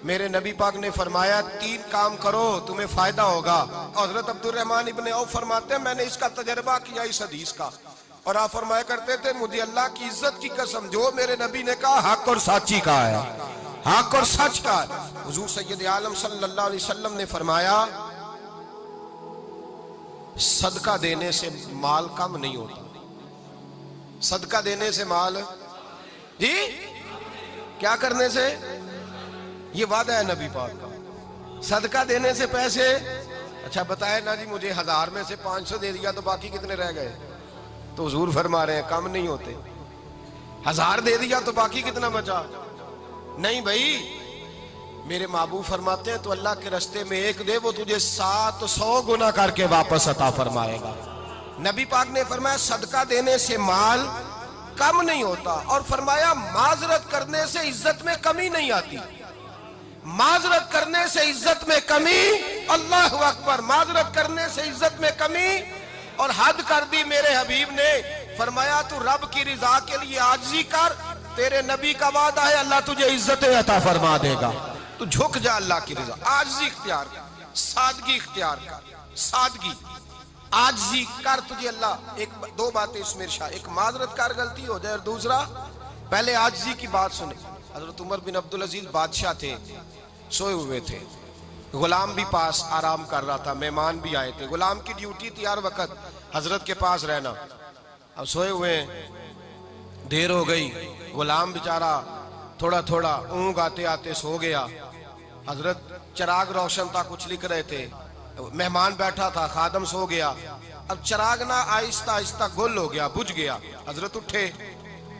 میرے نبی پاک نے فرمایا 3 کام کرو تمہیں فائدہ ہوگا. حضرت عبدالرحمن ابن عوف فرماتے ہیں میں نے اس کا تجربہ کیا اس حدیث کا, اور آپ فرمایا کرتے تھے مجھے اللہ کی عزت کی قسم جو میرے نبی نے کہا حق اور سچی کا ہے, حق اور سچ کا ہے. حضور سید عالم صلی اللہ علیہ وسلم نے فرمایا صدقہ دینے سے مال کم نہیں ہوتا. صدقہ دینے سے مال جی کیا کرنے سے, یہ وعدہ ہے نبی پاک کا. صدقہ دینے سے پیسے, اچھا بتائے نا جی مجھے 1000 میں سے 500 دے دیا تو باقی کتنے رہ گئے؟ تو حضور فرما رہے ہیں کم نہیں ہوتے. 1000 دے دیا تو باقی کتنا بچا؟ نہیں بھائی, میرے محبوب فرماتے ہیں تو اللہ کے رستے میں 1 دے وہ تجھے 700 گنا کر کے واپس عطا فرمائے گا. نبی پاک نے فرمایا صدقہ دینے سے مال کم نہیں ہوتا, اور فرمایا معذرت کرنے سے عزت میں کمی نہیں آتی. معذرت کرنے سے عزت میں کمی, اللہ اکبر, معذرت کرنے سے عزت میں کمی. اور حد کر دی میرے حبیب نے, فرمایا تو رب کی رضا کے لیے عاجزی کر, تیرے نبی کا وعدہ ہے اللہ تجھے عزت عطا فرما دے گا. تو جھک جا اللہ کی رضا, عاجزی اختیار کر, سادگی اختیار کر, سادگی عاجزی کر, تجھے اللہ. 2 باتیں اس میں ارشاد, ایک معذرت کر غلطی ہو جائے, اور دوسرا پہلے عاجزی کی بات سنیں. حضرت عمر بن عبدالعزیز بادشاہ تھے, سوئے ہوئے تھے, غلام بھی پاس آرام کر رہا تھا, مہمان بھی آئے تھے. غلام کی ڈیوٹی تھی ہر وقت حضرت کے پاس رہنا. اب سوئے ہوئے دیر ہو گئی, غلام بیچارہ تھوڑا تھوڑا اونگ آتے آتے سو گیا. حضرت چراغ روشن تھا, کچھ لکھ رہے تھے, مہمان بیٹھا تھا, خادم سو گیا. اب چراغ نہ آہستہ آہستہ گل ہو گیا, بجھ گیا. حضرت اٹھے,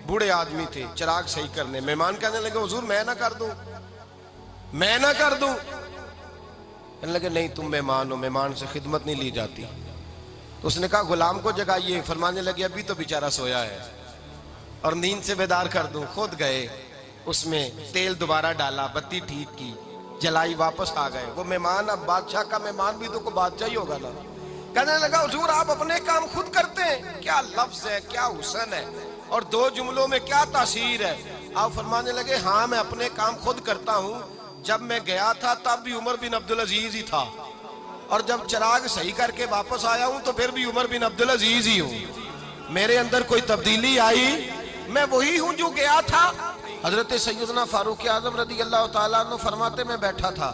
بوڑھے آدمی تھے, چراغ صحیح کرنے. مہمان کہنے لگے حضور میں نہ کر دوں, میں نہ کر دوں. کہنے لگے نہیں تم مہمان ہو, مہمان سے خدمت نہیں لی جاتی. تو اس نے کہا غلام کو جگائیے. فرمانے لگے ابھی تو بیچارہ سویا ہے اور نیند سے بیدار کر دوں. خود گئے, اس میں تیل دوبارہ ڈالا, بتی ٹھیک کی, جلائی, واپس آ گئے. وہ مہمان, اب بادشاہ کا مہمان بھی تو کوئی بادشاہ ہی ہوگا نا. کہنے لگا حضور آپ اپنے کام خود کرتے ہیں, کیا لفظ ہے, کیا حسن ہے, اور 2 جملوں میں کیا تاثیر ہے. آپ فرمانے لگے ہاں میں اپنے کام خود کرتا ہوں. جب میں گیا تھا تب بھی عمر بن عبدالعزیز ہی تھا, اور جب چراغ صحیح کر کے واپس آیا ہوں تو پھر بھی عمر بن عبدالعزیز ہی ہوں. میرے اندر کوئی تبدیلی آئی, میں وہی ہوں جو گیا تھا. حضرت سیدنا فاروق اعظم رضی اللہ تعالیٰ عنہ فرماتے میں بیٹھا تھا,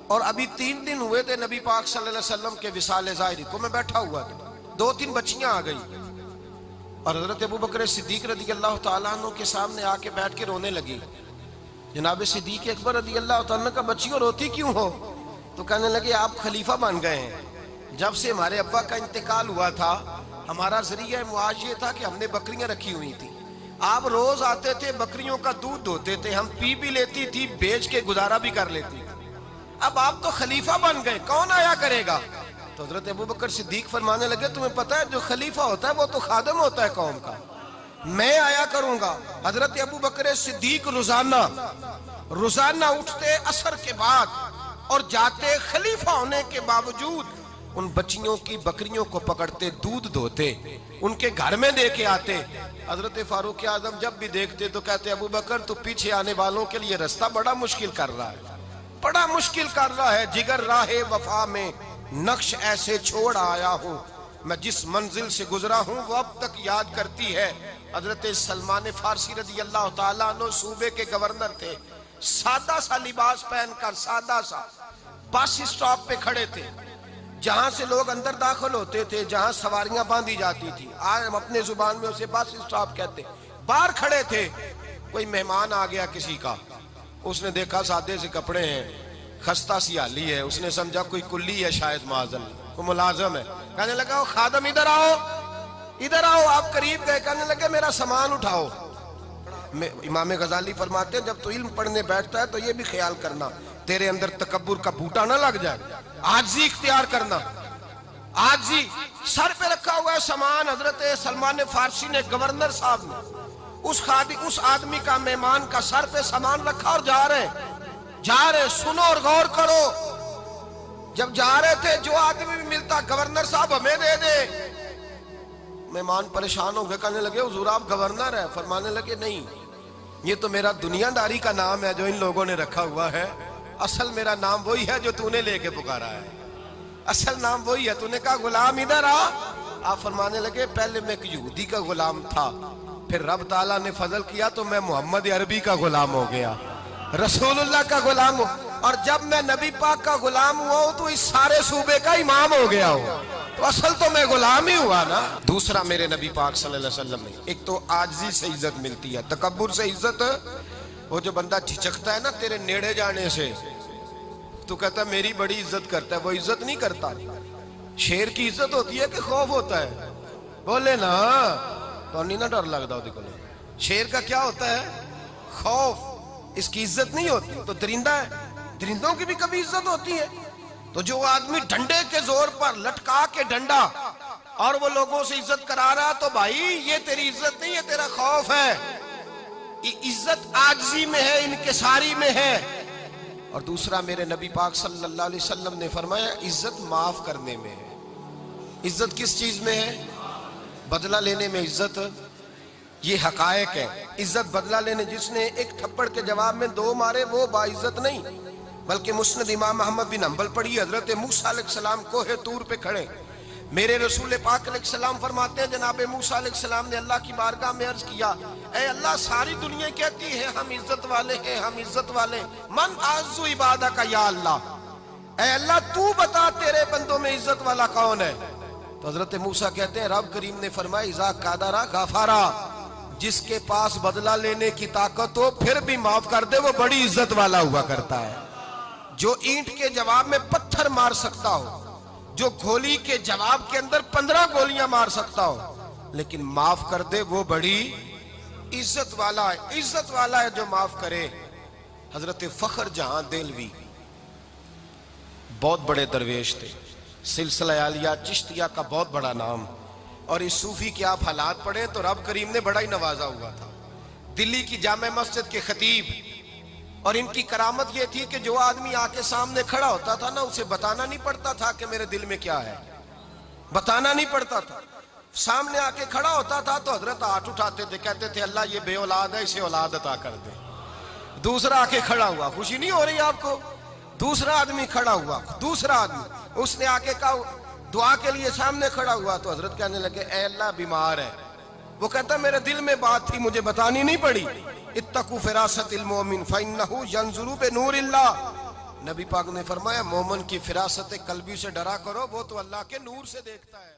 اور ابھی 3 دن ہوئے تھے نبی پاک صلی اللہ علیہ وسلم کے وصال ظاہری کو. میں بیٹھا ہوا تھا, 2-3 بچیاں آ گئی, اور حضرت ابوبکر صدیق رضی اللہ تعالیٰ عنہ کے سامنے آ کے بیٹھ کے رونے لگی. جناب صدیق اکبر رضی اللہ تعالیٰ عنہ کا بچیوں روتی کیوں ہو؟ تو کہنے لگے آپ خلیفہ بن گئے ہیں. جب سے ہمارے ابا کا انتقال ہوا تھا ہمارا ذریعہ معاش یہ تھا کہ ہم نے بکریاں رکھی ہوئی تھی. آپ روز آتے تھے, بکریوں کا دودھ دھوتے تھے, ہم پی بھی لیتی تھی, بیچ کے گزارا بھی کر لیتی. اب آپ تو خلیفہ بن گئے, کون آیا کرے گا؟ تو حضرت ابوبکر صدیق فرمانے لگے تمہیں پتہ ہے جو خلیفہ ہوتا ہے وہ تو خادم ہوتا ہے قوم کا, میں آیا کروں گا. حضرت ابوبکر صدیق روزانہ اٹھتے عصر کے بعد اور جاتے, خلیفہ ہونے کے باوجود ان بچیوں کی بکریوں کو پکڑتے, دودھ دھوتے, ان کے گھر میں دے کے آتے. حضرت فاروق اعظم جب بھی دیکھتے تو کہتے ابوبکر تو پیچھے آنے والوں کے لیے رستہ بڑا مشکل کر رہا ہے, بڑا مشکل کر رہا ہے. جگر راہ وفا میں نقش ایسے چھوڑ آیا ہوں, میں جس منزل سے گزرا ہوں وہ اب تک یاد کرتی ہے. حضرت سلمان فارسی رضی اللہ تعالیٰ عنہ صوبے کے گورنر تھے, سادہ سا لباس پہن کر, سادہ سا, بس اسٹاپ پہ کھڑے تھے, جہاں سے لوگ اندر داخل ہوتے تھے, جہاں سواریاں باندھی جاتی تھی, آج ہم اپنے زبان میں اسے بس اسٹاپ کہتے. باہر کھڑے تھے, کوئی مہمان آ گیا کسی کا, اس نے دیکھا سادے سے کپڑے ہیں, خستہ سی حالی ہے, اس نے سمجھا کوئی کلی ہے شاید, معاذ اللہ کوئی ملازم ہے. کہنے لگا خادم ادھر آؤ, ادھر آؤ. آپ قریب گئے, کہنے لگے میرا سامان اٹھاؤ. امام غزالی فرماتے ہیں جب تو علم پڑھنے بیٹھتا ہے تو یہ بھی خیال کرنا تیرے اندر تکبر کا بوٹا نہ لگ جائے, عاجزی اختیار کرنا. عاجزی, سر پہ رکھا ہوا ہے سامان. حضرت سلمان فارسی نے, گورنر صاحب نے, اس آدمی کا, مہمان کا سر پہ سامان رکھا اور جا رہے. سنو اور غور کرو. جب جا رہے تھے جو آدمی بھی ملتا, گورنر صاحب ہمیں دے دے. مہمان پریشان ہو گئے, کہنے لگے حضور آپ گورنر ہیں؟ فرمانے لگے نہیں, یہ تو میرا دنیا داری کا نام ہے جو ان لوگوں نے رکھا ہوا ہے، اصل میرا نام وہی ہے جو تو نے لے کے پکارا ہے، اصل نام وہی ہے۔ تو نے کہا غلام ادھر آ، آپ فرمانے لگے پہلے میں ایک یہودی کا غلام تھا، پھر رب تعالیٰ نے فضل کیا تو میں محمد عربی کا غلام ہو گیا، رسول اللہ کا غلام ہوں، اور جب میں نبی پاک کا غلام ہوا ہوں تو اس سارے صوبے کا امام ہو گیا ہوں، تو اصل تو میں غلام ہی ہوا نا۔ دوسرا میرے نبی پاک صلی اللہ علیہ وسلم نے، ایک تو عاجزی سے عزت ملتی ہے، تکبر سے عزت، وہ جو بندہ جھجکتا ہے نا تیرے نیڑے جانے سے، تو کہتا ہے میری بڑی عزت کرتا ہے، وہ عزت نہیں کرتا۔ شیر کی عزت ہوتی ہے کہ خوف ہوتا ہے؟ بولے نا تو نہیں نہ ڈر لگتا ہوتی کو۔ شیر کا کیا ہوتا ہے؟ خوف، اس کی عزت نہیں ہوتی۔ تو درندہ ہے، درندوں کی بھی کبھی عزت ہوتی ہے؟ تو جو آدمی ڈنڈے کے زور پر لٹکا کے ڈنڈا اور وہ لوگوں سے عزت کرا رہا، تو بھائی یہ تیری عزت نہیں ہے، تیرا خوف ہے۔ عزت عاجزی میں ہے، انکساری میں ہے۔ اور دوسرا میرے نبی پاک صلی اللہ علیہ وسلم نے فرمایا عزت معاف کرنے میں ہے۔ عزت کس چیز میں ہے؟ بدلہ لینے میں عزت، یہ حقائق ہے۔ عزت بدلہ لینے، جس نے ایک تھپڑ کے جواب میں 2 مارے وہ باعزت نہیں، بلکہ مسند امام احمد بن حنبل پڑھی، حضرت موسیٰ علیہ السلام کوہ طور پہ کھڑے، میرے رسول پاک علیہ السلام فرماتے ہیں جناب موسیٰ علیہ السلام نے اللہ کی بارگاہ میں عرض کیا، اے اللہ ساری دنیا کہتی ہے ہم عزت والے ہیں، ہم عزت والے، من اعز عبادک یا اللہ، اے اللہ تو بتا تیرے بندوں میں عزت والا کون ہے؟ تو حضرت موسیٰ کہتے ہیں رب کریم نے فرمایا اذا قادرا غفارا، جس کے پاس بدلہ لینے کی طاقت ہو پھر بھی معاف کر دے وہ بڑی عزت والا ہوا کرتا ہے۔ جو اینٹ کے جواب میں پتھر مار سکتا ہو، جو گولی کے جواب کے اندر 15 گولیاں مار سکتا ہو، لیکن معاف کر دے وہ بڑی عزت والا ہے۔ عزت والا ہے جو معاف کرے۔ حضرت فخر جہاں دہلوی بہت بڑے درویش تھے، سلسلہ عالیہ چشتیہ کا بہت بڑا نام، اور اس صوفی کے آپ حالات پڑھیں تو رب کریم نے بڑا ہی نوازا ہوا تھا۔ دلی کی جامع مسجد کے خطیب، اور ان کی کرامت یہ تھی کہ جو آدمی آ کے سامنے کھڑا ہوتا تھا نا اسے بتانا نہیں پڑتا تھا کہ میرے دل میں کیا ہے، بتانا نہیں پڑتا تھا۔ سامنے آ کے کھڑا ہوتا تھا تو حضرت ہاتھ اٹھاتے تھے، کہتے تھے اللہ یہ بے اولاد ہے اسے اولاد عطا کر دے۔ دوسرا آ کے کھڑا ہوا، خوشی نہیں ہو رہی آپ کو؟ دوسرا آدمی کھڑا ہوا، دوسرا آدمی اس نے آ کے کہا دعا کے لیے سامنے کھڑا ہوا، تو حضرت کہنے لگے اے اللہ بیمار ہے، وہ کہتا میرے دل میں بات تھی مجھے بتانی نہیں پڑی، اتقوا فراست المؤمن فإنہ ینظر بنور اللہ، نبی پاک نے فرمایا مومن کی فراست قلبی سے ڈرا کرو، وہ تو اللہ کے نور سے دیکھتا ہے۔